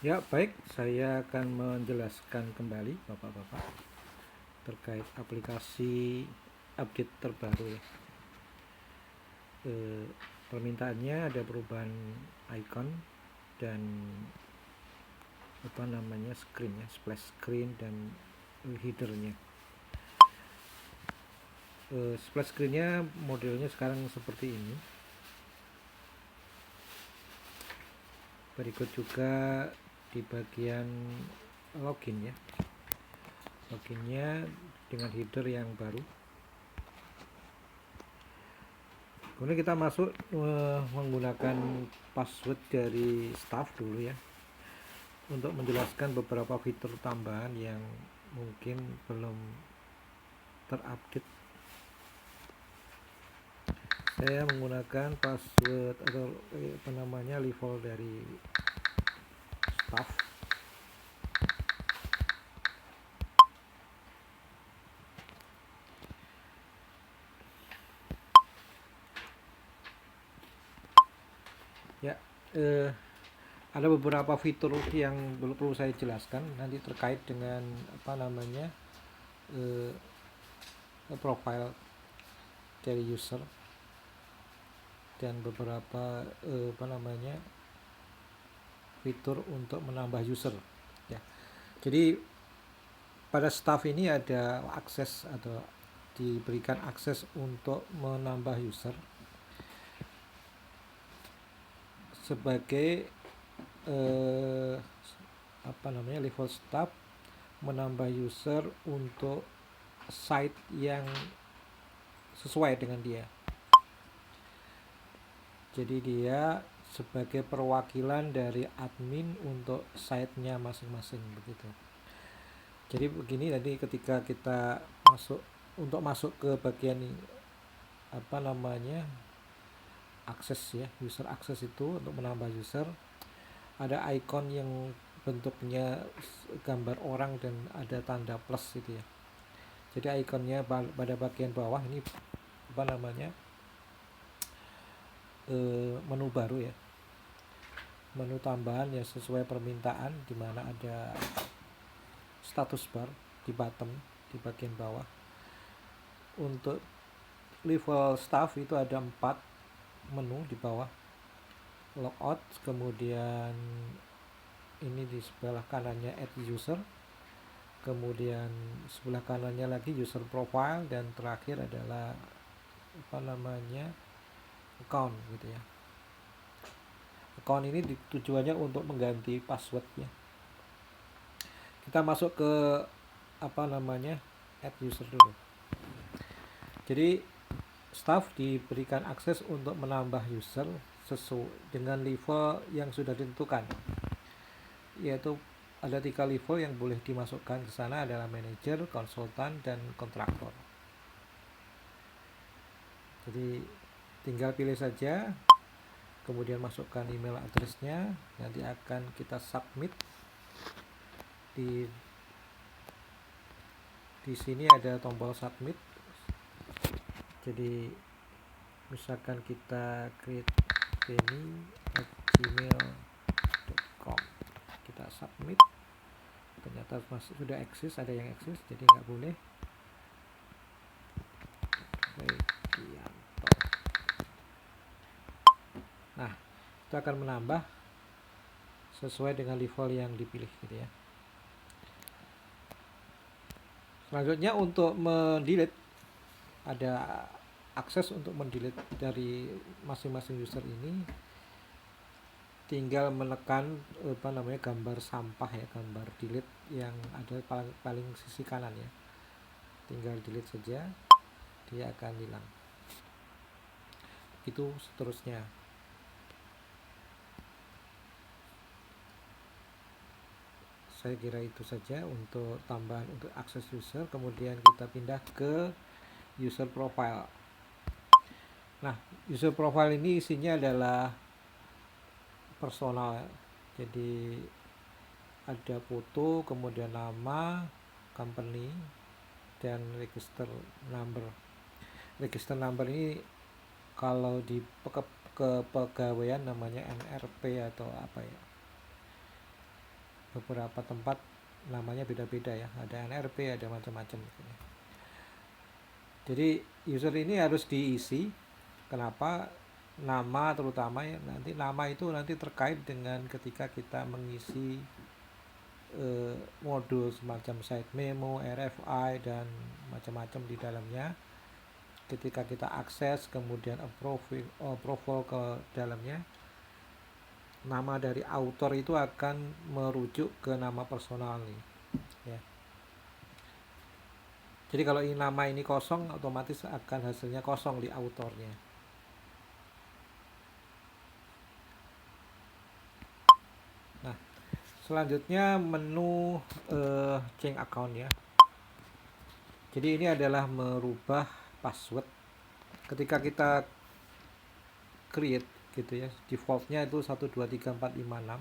Ya, baik, saya akan menjelaskan kembali Bapak-bapak terkait aplikasi update terbaru ya. Eh, Permintaannya ada perubahan icon dan screen ya, splash screen dan headernya. Splash screennya modelnya sekarang seperti ini. Berikut juga di bagian login ya. Loginnya dengan header yang baru. Kemudian kita masuk menggunakan password dari staff dulu ya, untuk menjelaskan beberapa fitur tambahan yang mungkin belum terupdate. Saya menggunakan password atau level dari staff. Ya, ada beberapa fitur yang perlu saya jelaskan nanti terkait dengan eh, profile dari user dan beberapa fitur untuk menambah user ya. Jadi pada staff ini ada akses atau diberikan akses untuk menambah user sebagai level staff, menambah user untuk site yang sesuai dengan dia. Jadi dia sebagai perwakilan dari admin untuk site-nya masing-masing begitu. Jadi begini, tadi ketika kita masuk ke bagian akses ya, user akses itu untuk menambah user, ada icon yang bentuknya gambar orang dan ada tanda plus gitu ya. Jadi ikonnya pada bagian bawah ini menu baru ya, menu tambahan ya sesuai permintaan, di mana ada status bar di bottom di bagian bawah. Untuk level staff itu ada 4 menu di bawah: logout, kemudian ini di sebelah kanannya add user, kemudian sebelah kanannya lagi user profile, dan terakhir adalah account gitu ya. Account ini tujuannya untuk mengganti passwordnya. Kita masuk ke add user dulu. Jadi staff diberikan akses untuk menambah user sesuai dengan level yang sudah ditentukan, yaitu ada 3 level yang boleh dimasukkan ke sana, adalah manager, konsultan, dan kontraktor. Jadi tinggal pilih saja, kemudian masukkan email address-nya, nanti akan kita submit. Di sini ada tombol submit. Jadi misalkan kita create gmail.com, kita submit, ternyata sudah eksis, ada yang eksis, jadi nggak boleh. Nah, itu akan menambah sesuai dengan level yang dipilih gitu ya. Selanjutnya untuk mendelete, ada akses untuk mendelete dari masing-masing user ini. Tinggal menekan gambar sampah ya, gambar delete yang ada paling sisi kanan ya. Tinggal delete saja, dia akan hilang. Itu seterusnya. Saya kira itu saja untuk tambahan untuk akses user. Kemudian kita pindah ke user profile. Nah, user profile ini isinya adalah personal. Jadi ada foto, kemudian nama, company, dan register number. Register number ini kalau di kepegawaian namanya NRP atau apa ya. beberapa tempat namanya beda-beda ya, ada NRP, ada macam-macam gitu ya. Jadi user ini harus diisi. Kenapa? Nama terutama ya, nanti nama itu nanti terkait dengan ketika kita mengisi modul semacam site memo, RFI dan macam-macam di dalamnya. Ketika kita akses kemudian approval ke dalamnya, nama dari author itu akan merujuk ke nama personal nih ya. Jadi kalau ini nama ini kosong, otomatis akan hasilnya kosong di autornya. Nah, selanjutnya menu change account ya. Jadi ini adalah merubah password. Ketika kita create gitu ya, defaultnya itu 123456.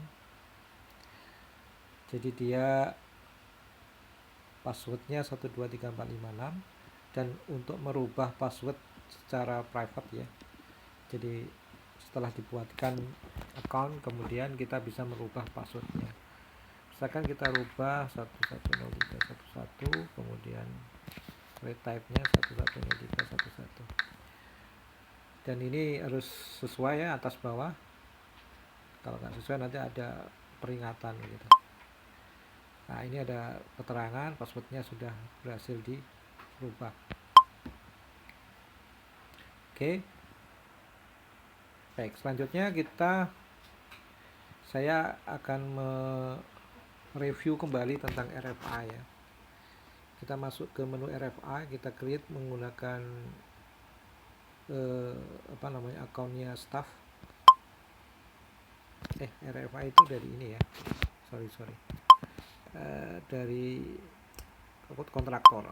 Jadi dia passwordnya 123456, dan untuk merubah password secara private ya, jadi setelah dibuatkan account kemudian kita bisa merubah passwordnya. Misalkan kita rubah 110311, kemudian retype-nya 110311, dan ini harus sesuai ya, atas bawah. Kalau nggak sesuai nanti ada peringatan gitu. Nah, ini ada keterangan passwordnya sudah berhasil dirubah. Oke. Baik, selanjutnya saya akan mereview kembali tentang RFI ya. Kita masuk ke menu RFI, kita create menggunakan akunnya staff. RFI itu dari ini ya. Sorry. Dari kontraktor.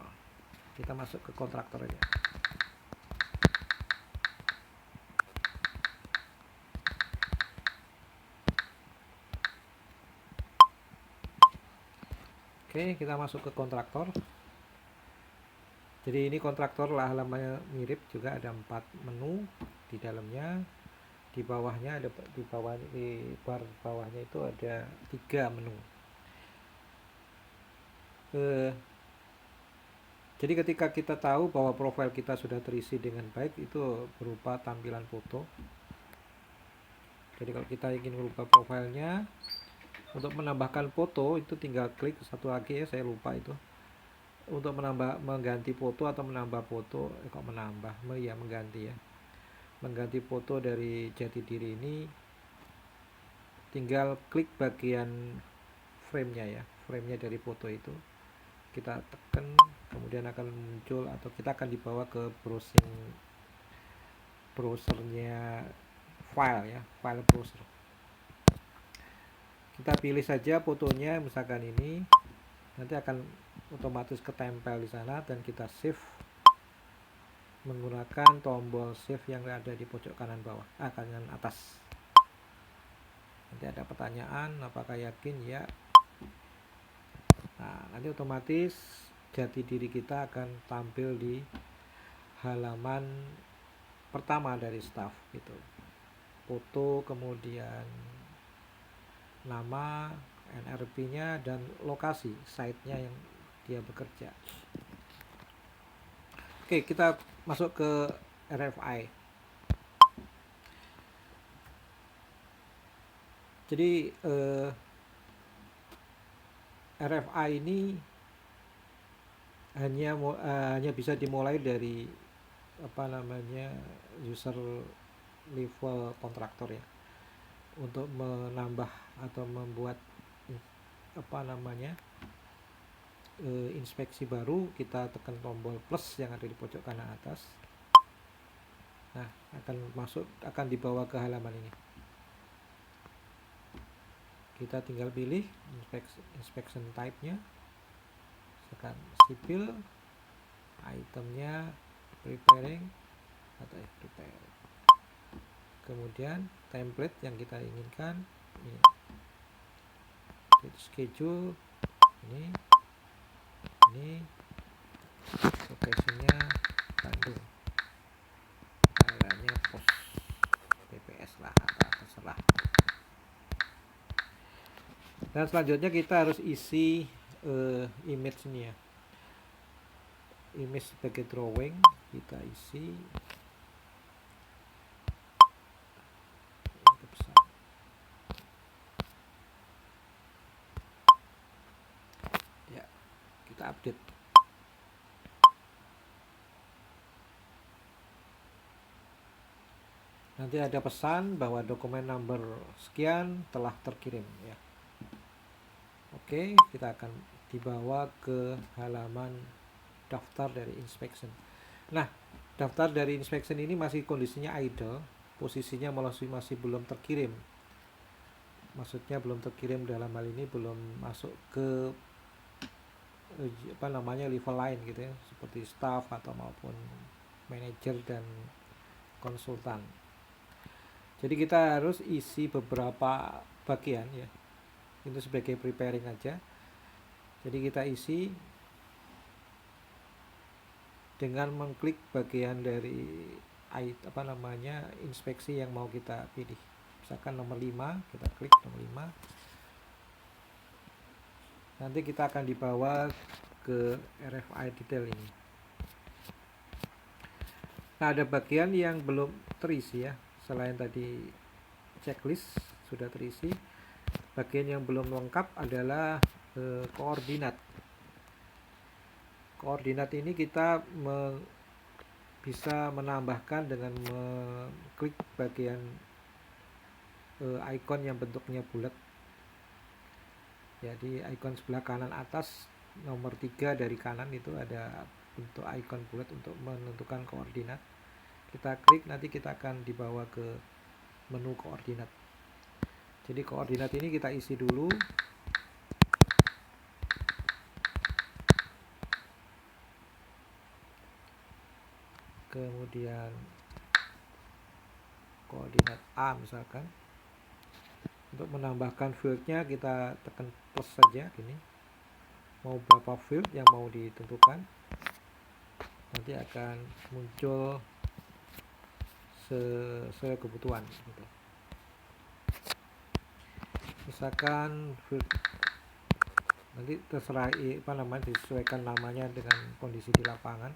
Kita masuk ke kontraktor aja. Oke, kita masuk ke kontraktor. Jadi ini kontraktor lah, halamannya mirip juga, ada 4 menu di dalamnya. Di bawahnya ada di bar bawahnya itu ada 3 menu. Jadi ketika kita tahu bahwa profil kita sudah terisi dengan baik, itu berupa tampilan foto. Jadi kalau kita ingin merubah profilnya, untuk menambahkan foto itu tinggal klik satu lagi ya, saya lupa itu. Untuk mengganti foto atau menambah foto, mengganti ya. Mengganti foto dari jati diri ini, tinggal klik bagian frame-nya ya, frame-nya dari foto itu. Kita tekan, kemudian akan muncul atau kita akan dibawa ke browsernya file ya, file browser. Kita pilih saja fotonya, misalkan ini, nanti akan otomatis ketempel di sana, dan kita save menggunakan tombol save yang ada di pojok kanan bawah, kanan atas. Nanti ada pertanyaan, apakah yakin? Ya. Nah, nanti otomatis jati diri kita akan tampil di halaman pertama dari staff gitu. Foto, kemudian nama, NRP-nya, dan lokasi site-nya yang dia bekerja. Oke, kita masuk ke RFI. Jadi RFI ini hanya bisa dimulai dari user level kontraktor ya. Untuk menambah atau membuat inspeksi baru, kita tekan tombol plus yang ada di pojok kanan atas. Nah, akan dibawa ke halaman ini. Kita tinggal pilih inspection type-nya, misalkan sipil, itemnya preparing atau prepare. Kemudian template yang kita inginkan ini, schedule ini location-nya Bandung, tanggalnya pos PPS lah atau terserah. Dan selanjutnya kita harus isi image ini ya, image sebagai drawing kita isi. Ya, kita update. Nanti ada pesan bahwa dokumen number sekian telah terkirim ya. Oke, kita akan dibawa ke halaman daftar dari inspection. Nah, daftar dari inspection ini masih kondisinya idle, posisinya masih belum terkirim. Maksudnya belum terkirim dalam hal ini belum masuk ke level lain gitu ya, seperti staff atau maupun manajer dan konsultan. Jadi kita harus isi beberapa bagian ya. Itu sebagai preparing aja. Jadi kita isi dengan mengklik bagian dari inspeksi yang mau kita pilih. Misalkan nomor 5, kita klik nomor 5. Nanti kita akan dibawa ke RFI detail ini. Nah, ada bagian yang belum terisi ya. Selain tadi checklist sudah terisi, bagian yang belum lengkap adalah koordinat. Koordinat ini kita bisa menambahkan dengan mengklik bagian icon yang bentuknya bulat. Jadi icon sebelah kanan atas nomor 3 dari kanan itu ada bentuk icon bulat untuk menentukan koordinat. Kita klik, nanti kita akan dibawa ke menu koordinat. Jadi koordinat ini kita isi dulu. Kemudian koordinat A misalkan. Untuk menambahkan fieldnya kita tekan plus saja gini. Mau berapa field yang mau ditentukan. Nanti akan muncul sesuai kebutuhan gitu. Misalkan field nanti terserah disesuaikan namanya dengan kondisi di lapangan.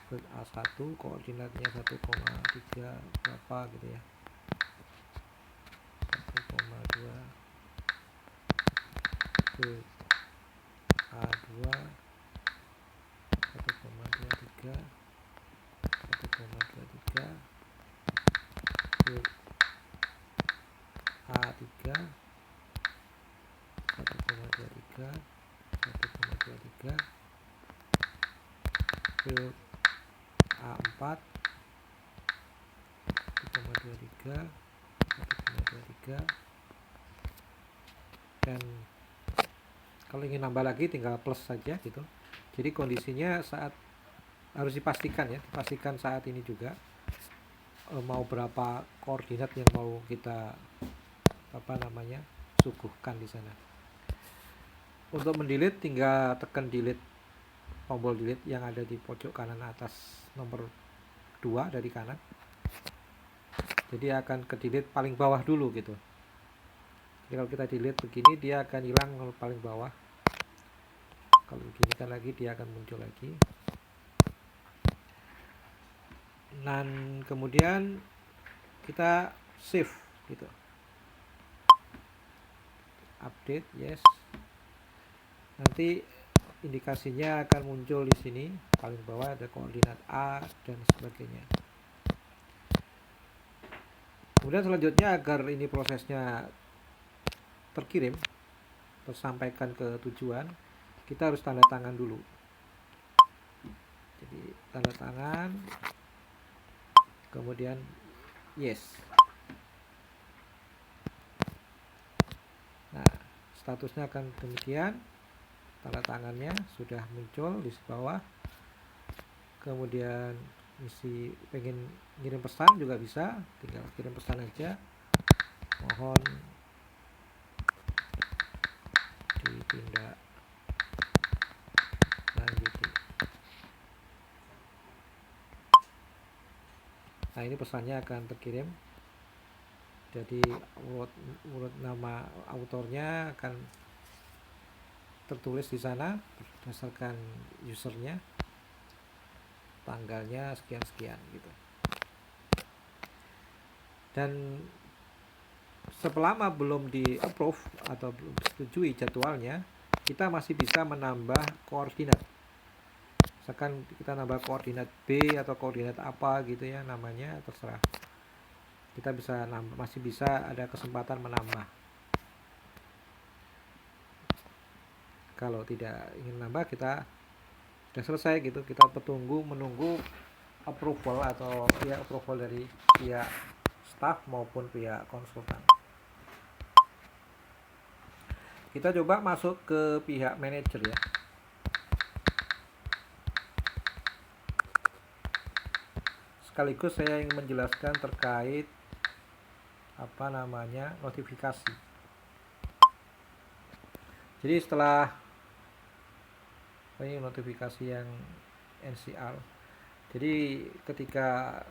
Field A1 koordinatnya 1,3 berapa gitu ya, 1,2. Field A2 1,23 1,23. Field A3 1,23 1,23. Field A4 1,23 1,23. Dan kalau ingin nambah lagi tinggal plus saja gitu. Jadi kondisinya harus dipastikan saat ini juga mau berapa koordinat yang mau kita suguhkan di sana. Untuk mendelete tinggal tekan delete, tombol delete yang ada di pojok kanan atas nomor 2 dari kanan. Jadi akan ke delete paling bawah dulu gitu. Jadi kalau kita delete begini dia akan hilang paling bawah. Kalau begini kan lagi dia akan muncul lagi. Dan kemudian kita save gitu. Update, yes. Nanti indikasinya akan muncul di sini paling bawah ada koordinat A dan sebagainya. Kemudian selanjutnya agar ini prosesnya terkirim tersampaikan ke tujuan, kita harus tanda tangan dulu. Jadi tanda tangan, kemudian yes. Nah, statusnya akan demikian. Tanda tangannya sudah muncul di bawah. Kemudian pengen ngirim pesan juga bisa, tinggal kirim pesan aja. Mohon ditindak lanjuti. Nah, ini pesannya akan terkirim. Jadi urut nama autornya akan tertulis di sana berdasarkan usernya, tanggalnya sekian-sekian gitu. Dan selama belum di approve atau belum disetujui jadwalnya, kita masih bisa menambah koordinat. Misalkan kita nambah koordinat B atau koordinat apa gitu ya, namanya terserah. Kita bisa masih bisa ada kesempatan menambah. Kalau tidak ingin nambah, kita sudah selesai gitu, kita menunggu approval atau approval dari pihak staff maupun pihak konsultan. Kita coba masuk ke pihak manajer ya. Sekaligus saya ingin menjelaskan terkait notifikasi. Jadi setelah ini notifikasi yang NCR. Jadi ketika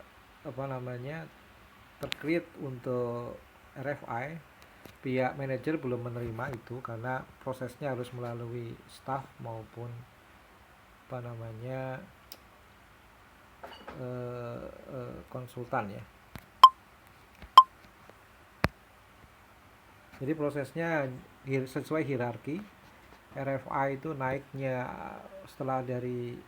tercreate untuk RFI, pihak manajer belum menerima itu karena prosesnya harus melalui staff maupun konsultan ya. Jadi prosesnya sesuai hierarki. RFI itu naiknya setelah dari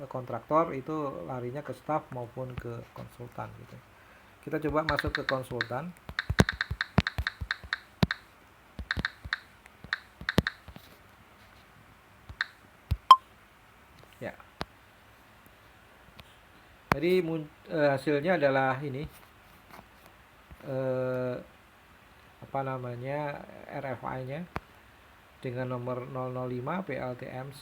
kontraktor itu larinya ke staff maupun ke konsultan gitu. Kita coba masuk ke konsultan. Ya. Jadi hasilnya adalah ini. RFI-nya dengan nomor 005 PLTM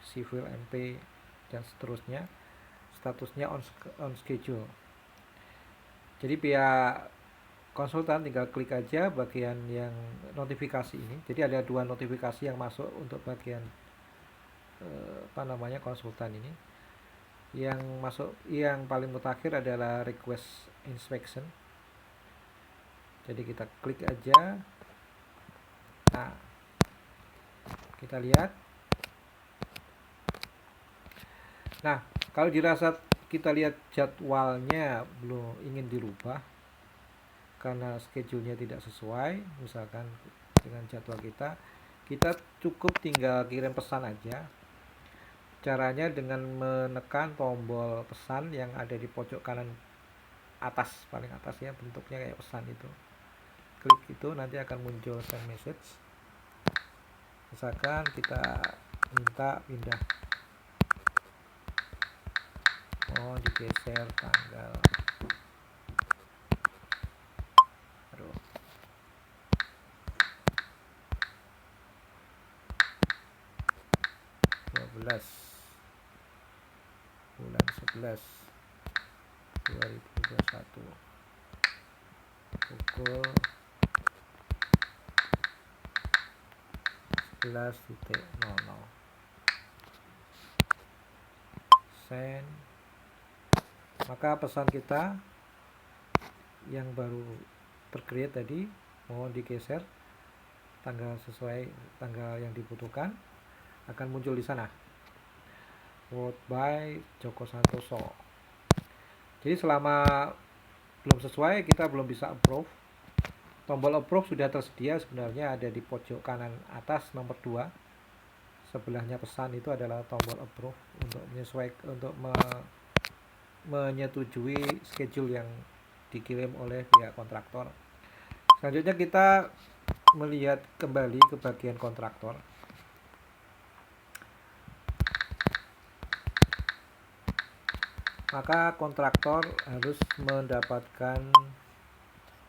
Civil MP dan seterusnya, statusnya on schedule. Jadi pihak konsultan tinggal klik aja bagian yang notifikasi ini. Jadi ada dua notifikasi yang masuk untuk bagian konsultan ini. Yang masuk yang paling mutakhir adalah request inspection. Jadi kita klik aja. Nah, kita lihat. Nah, kalau dirasa kita lihat jadwalnya belum ingin dirubah karena schedule-nya tidak sesuai, misalkan dengan jadwal kita cukup tinggal kirim pesan aja. Caranya dengan menekan tombol pesan yang ada di pojok kanan atas, paling atas ya, bentuknya kayak pesan itu. Klik itu nanti akan muncul send message. Misalkan kita minta pindah, digeser tanggal 12 bulan 11 2021 pukul 11.00. Send. Maka pesan kita yang baru tercreate tadi mohon digeser tanggal sesuai tanggal yang dibutuhkan akan muncul di sana. Word by Joko Santoso. Jadi selama belum sesuai, kita belum bisa approve. Tombol approve sudah tersedia sebenarnya, ada di pojok kanan atas nomor 2. Sebelahnya pesan itu adalah tombol approve untuk menyetujui schedule yang dikirim oleh pihak kontraktor. Selanjutnya kita melihat kembali ke bagian kontraktor. Maka kontraktor harus mendapatkan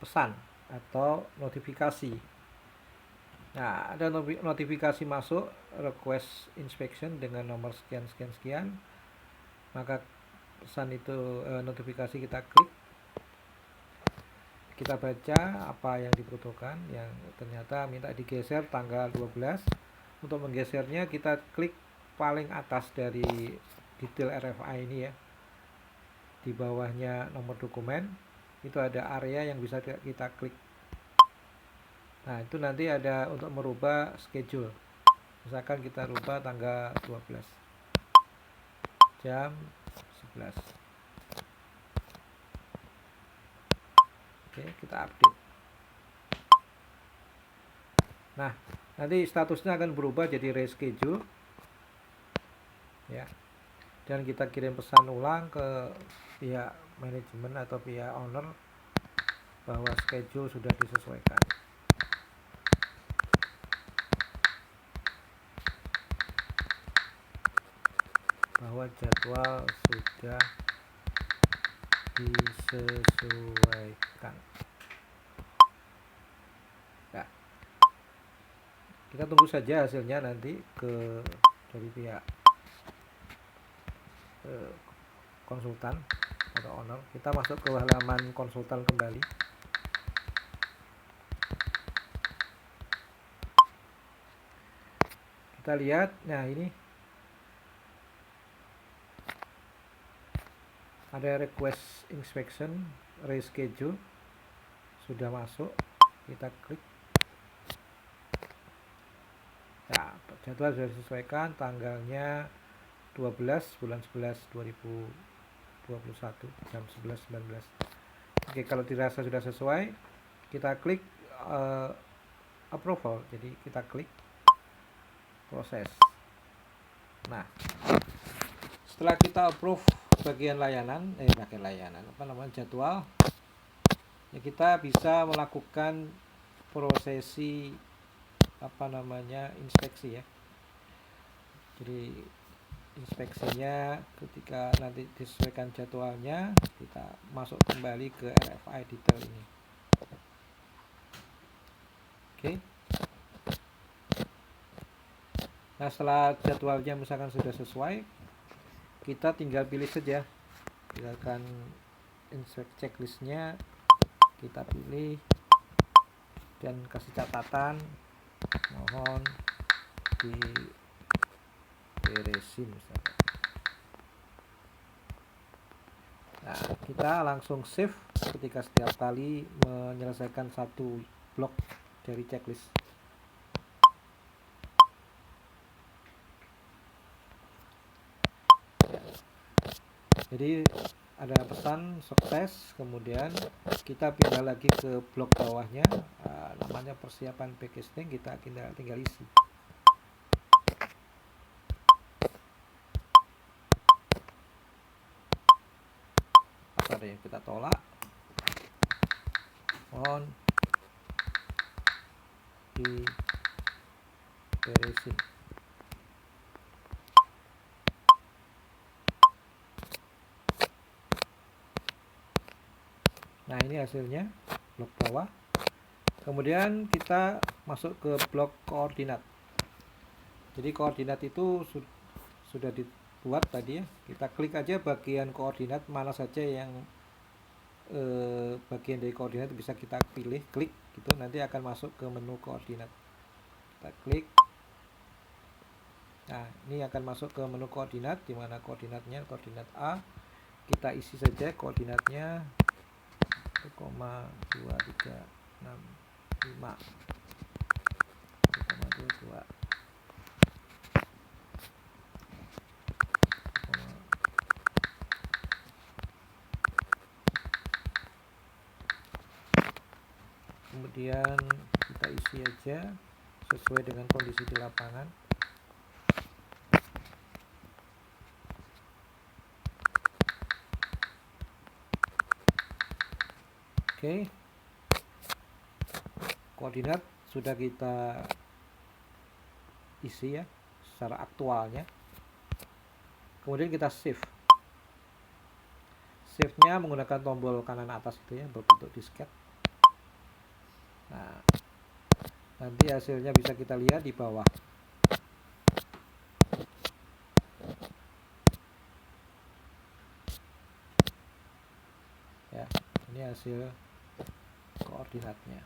pesan atau notifikasi. Nah, ada notifikasi masuk request inspection dengan nomor sekian. Maka pesan itu notifikasi kita klik. Kita baca apa yang dibutuhkan, yang ternyata minta digeser tanggal 12. Untuk menggesernya kita klik paling atas dari detail RFI ini ya. Di bawahnya nomor dokumen, itu ada area yang bisa kita klik. Nah, itu nanti ada untuk merubah schedule. Misalkan kita rubah tanggal 12 jam 11. Oke, kita update. Nah, nanti statusnya akan berubah jadi reschedule ya. Dan kita kirim pesan ulang ke pihak manajemen atau pihak owner bahwa schedule sudah disesuaikan. Bahwa jadwal sudah disesuaikan. Nah, kita tunggu saja hasilnya nanti dari pihak konsultan atau owner. Kita masuk ke halaman konsultan kembali. Kita lihat, nah ini ada request inspection reschedule sudah masuk. Kita klik. Nah, jadwal sudah disesuaikan, tanggalnya 12 bulan 11 2021 jam 11.19. Oke, kalau dirasa sudah sesuai, kita klik approval. Jadi kita klik proses. Nah, setelah kita approve bagian jadwal, ya kita bisa melakukan prosesi inspeksi ya. Jadi inspeksinya ketika nanti disesuaikan jadwalnya, kita masuk kembali ke RFI detail ini. Oke. Nah, setelah jadwalnya misalkan sudah sesuai, kita tinggal pilih saja. Kita akan insert checklistnya, kita pilih dan kasih catatan, mohon diberesin misalkan. Nah, kita langsung save ketika setiap kali menyelesaikan satu blok dari checklist. Jadi ada pesan sukses, kemudian kita pindah lagi ke blok bawahnya, namanya persiapan packaging, kita tinggal isi. Apa ada yang kita tolak, mohon diberesin. Nah, ini hasilnya blok bawah. Kemudian kita masuk ke blok koordinat. Jadi koordinat itu sudah dibuat tadi ya. Kita klik aja bagian koordinat mana saja yang bagian dari koordinat bisa kita pilih, klik gitu, nanti akan masuk ke menu koordinat. Kita klik. Nah, ini akan masuk ke menu koordinat, di mana koordinatnya koordinat A. Kita isi saja koordinatnya 1,2365 1,22. Kemudian kita isi aja sesuai dengan kondisi di lapangan. Oke. Koordinat sudah kita isi ya secara aktualnya. Kemudian kita save. Save-nya menggunakan tombol kanan atas itu ya, berbentuk disket. Nah, nanti hasilnya bisa kita lihat di bawah. Ya, ini hasil koordinatnya.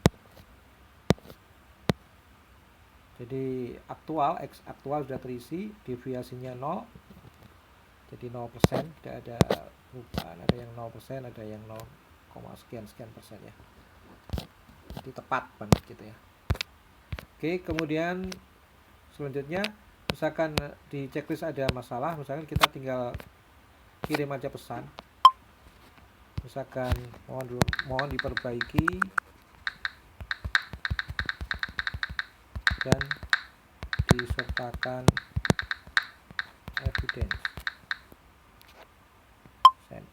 Jadi X aktual sudah terisi, deviasinya 0. Jadi 0%, tidak ada perubahan, ada yang 0%, ada yang 0,1. sekian persen ya. Jadi tepat banget gitu ya. Oke, kemudian selanjutnya misalkan di checklist ada masalah, misalkan kita tinggal kirim aja pesan, misalkan mohon diperbaiki dan disertakan evidence. Send.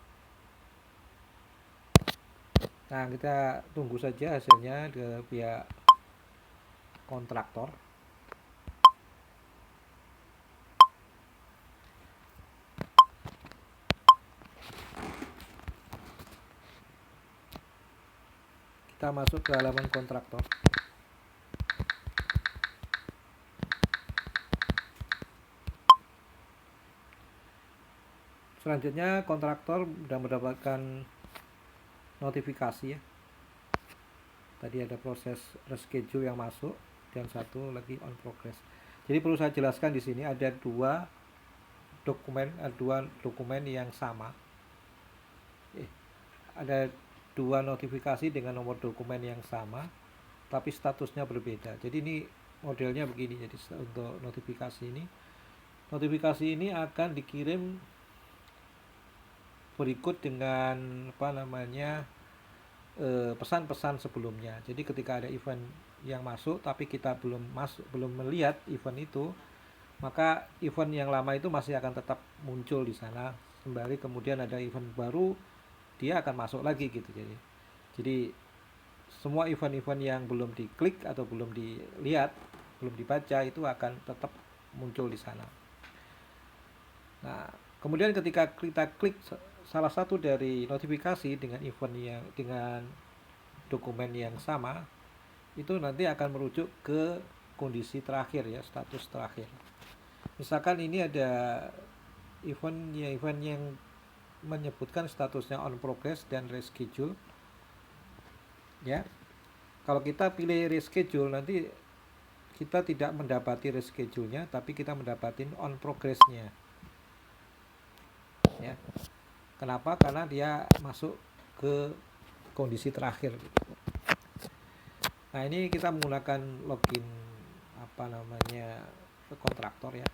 Nah, kita tunggu saja hasilnya ke pihak kontraktor. Kita masuk ke halaman kontraktor. Selanjutnya kontraktor sudah mendapatkan notifikasi ya. Tadi ada proses reschedule yang masuk dan satu lagi on progress. Jadi perlu saya jelaskan di sini ada dua dokumen yang sama. Ada dua notifikasi dengan nomor dokumen yang sama, tapi statusnya berbeda. Jadi ini modelnya begini. Jadi untuk notifikasi ini akan dikirim berikut dengan pesan-pesan sebelumnya. Jadi ketika ada event yang masuk tapi kita belum melihat event itu, maka event yang lama itu masih akan tetap muncul di sana. Sembari kemudian ada event baru, dia akan masuk lagi gitu. Jadi semua event-event yang belum diklik atau belum dilihat, belum dibaca itu akan tetap muncul di sana. Nah, kemudian ketika kita klik salah satu dari notifikasi dengan dengan dokumen yang sama, itu nanti akan merujuk ke kondisi terakhir ya, status terakhir. Misalkan ini ada event yang menyebutkan statusnya on progress dan reschedule ya. Kalau kita pilih reschedule, nanti kita tidak mendapati reschedule-nya, tapi kita mendapati on progress-nya ya. Kenapa? Karena dia masuk ke kondisi terakhir. Nah, ini kita menggunakan login ke kontraktor ya.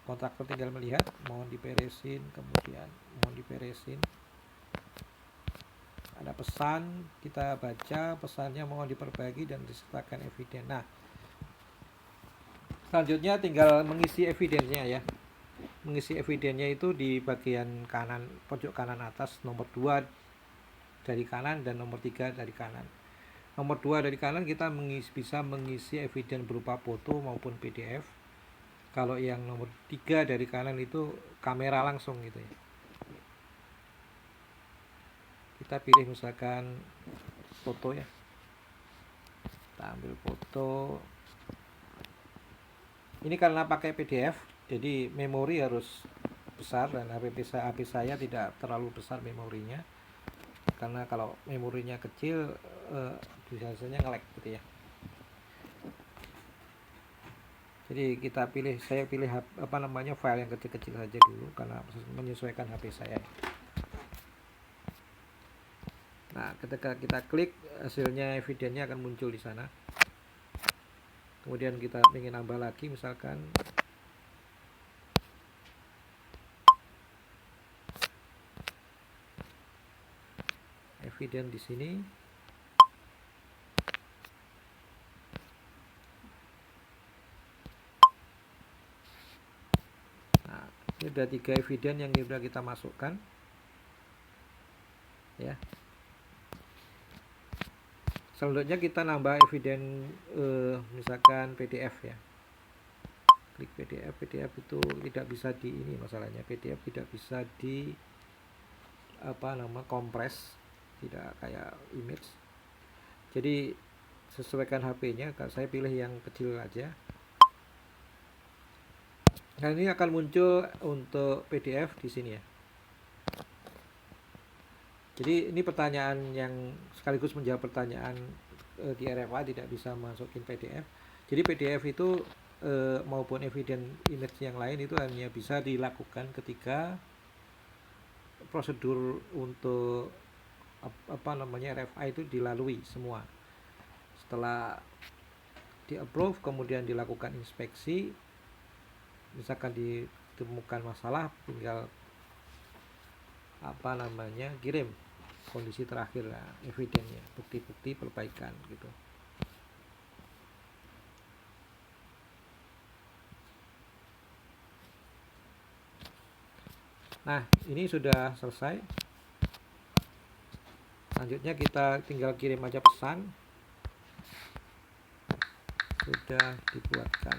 Kontraktor tinggal melihat, mohon diberesin, kemudian mohon diberesin. Ada pesan, kita baca pesannya, mohon diperbaiki dan disertakan evidence. Nah, selanjutnya tinggal mengisi evidence-nya ya. Mengisi evidence-nya itu di bagian kanan, pojok kanan atas, nomor 2 dari kanan dan nomor 3 dari kanan. Nomor 2 dari kanan kita bisa mengisi evidence berupa foto maupun PDF. Kalau yang nomor 3 dari kanan itu kamera langsung gitu ya. Kita pilih misalkan foto ya. Kita ambil foto. Ini karena pakai PDF, jadi memori harus besar, dan HP saya tidak terlalu besar memorinya. Karena kalau memorinya kecil biasanya nge-lag gitu ya. Jadi saya pilih file yang kecil-kecil saja dulu karena menyesuaikan HP saya. Nah, ketika kita klik, hasilnya evidence-nya akan muncul di sana. Kemudian kita ingin nambah lagi, misalkan evidence di sini. Nah, ini ada 3 evidence yang sudah kita masukkan ya. Selanjutnya kita nambah evidence misalkan PDF ya. Klik PDF itu tidak bisa masalahnya PDF tidak bisa kompres, tidak kayak image. Jadi sesuaikan HP-nya, saya pilih yang kecil aja. Nah, ini akan muncul untuk PDF di sini ya. Jadi ini pertanyaan yang sekaligus menjawab pertanyaan di RFA tidak bisa masukin PDF. Jadi PDF itu maupun evidence image yang lain itu hanya bisa dilakukan ketika prosedur untuk RFI itu dilalui semua. Setelah di approve kemudian dilakukan inspeksi, misalkan ditemukan masalah, tinggal kirim kondisi terakhir, evidennya, bukti-bukti perbaikan gitu. Nah, ini sudah selesai. Selanjutnya kita tinggal kirim aja pesan. Sudah dibuatkan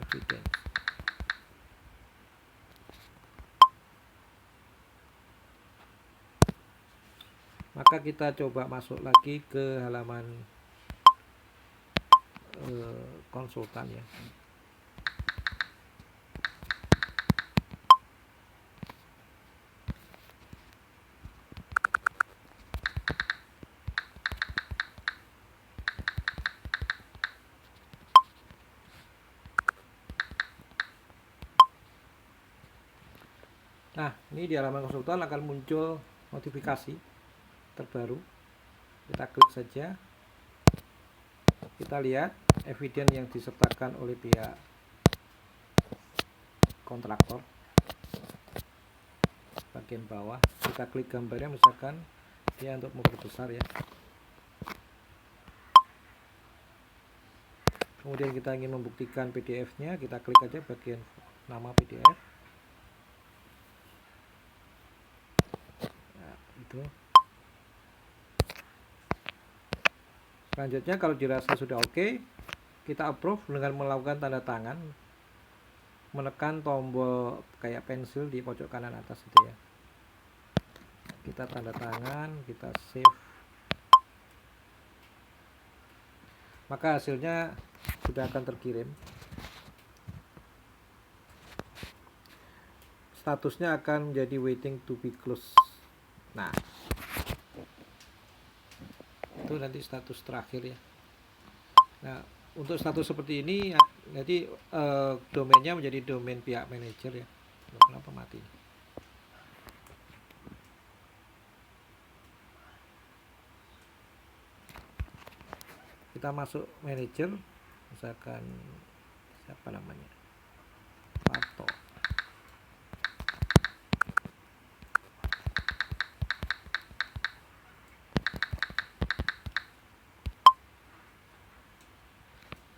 evidence. Maka kita coba masuk lagi ke halaman konsultan ya. Nah, ini di halaman konsultan akan muncul notifikasi terbaru. Kita klik saja. Kita lihat eviden yang disertakan oleh pihak kontraktor. Bagian bawah kita klik gambarnya, misalkan dia untuk memperbesar ya. Kemudian kita ingin membuktikan PDF-nya, kita klik aja bagian nama PDF. Nah, itu. Selanjutnya kalau dirasa sudah oke, kita approve dengan melakukan tanda tangan, menekan tombol kayak pensil di pojok kanan atas itu ya. Kita tanda tangan, kita save. Maka hasilnya sudah akan terkirim. Statusnya akan menjadi waiting to be closed. Nah, itu nanti status terakhir ya. Nah, untuk status seperti ini jadi domainnya menjadi domain pihak manajer ya. Kenapa mati? Kita masuk manajer, misalkan siapa namanya, Pato.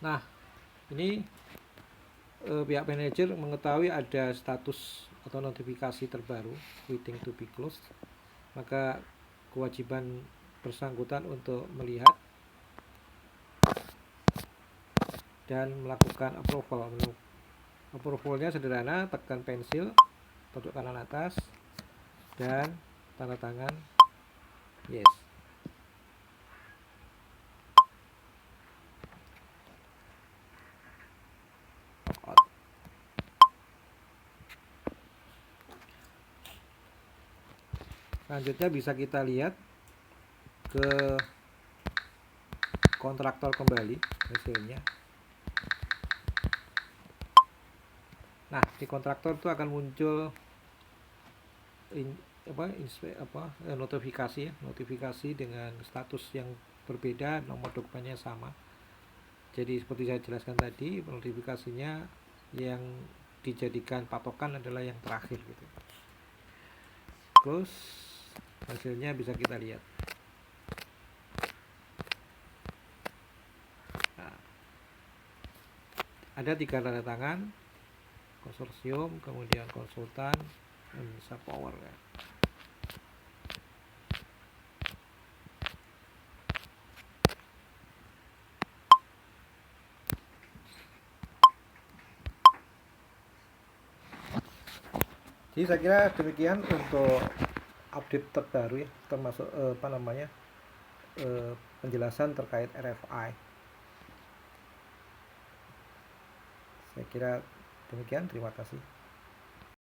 Nah, ini pihak manajer mengetahui ada status atau notifikasi terbaru waiting to be closed, maka kewajiban bersangkutan untuk melihat dan melakukan approval. Approvalnya sederhana, tekan pensil pojok kanan atas dan tanda tangan yes. Out. Selanjutnya bisa kita lihat ke kontraktor kembali hasilnya. Nah, di kontraktor itu akan muncul notifikasi dengan status yang berbeda, nomor dokumennya sama. Jadi seperti saya jelaskan tadi, notifikasinya yang dijadikan patokan adalah yang terakhir gitu. Close, hasilnya bisa kita lihat. Nah, ada 3 tanda tangan, konsorsium, kemudian konsultan, dan subpower ya. Jadi saya kira demikian untuk update terbaru ya, termasuk penjelasan terkait RFI. Saya kira demikian, terima kasih.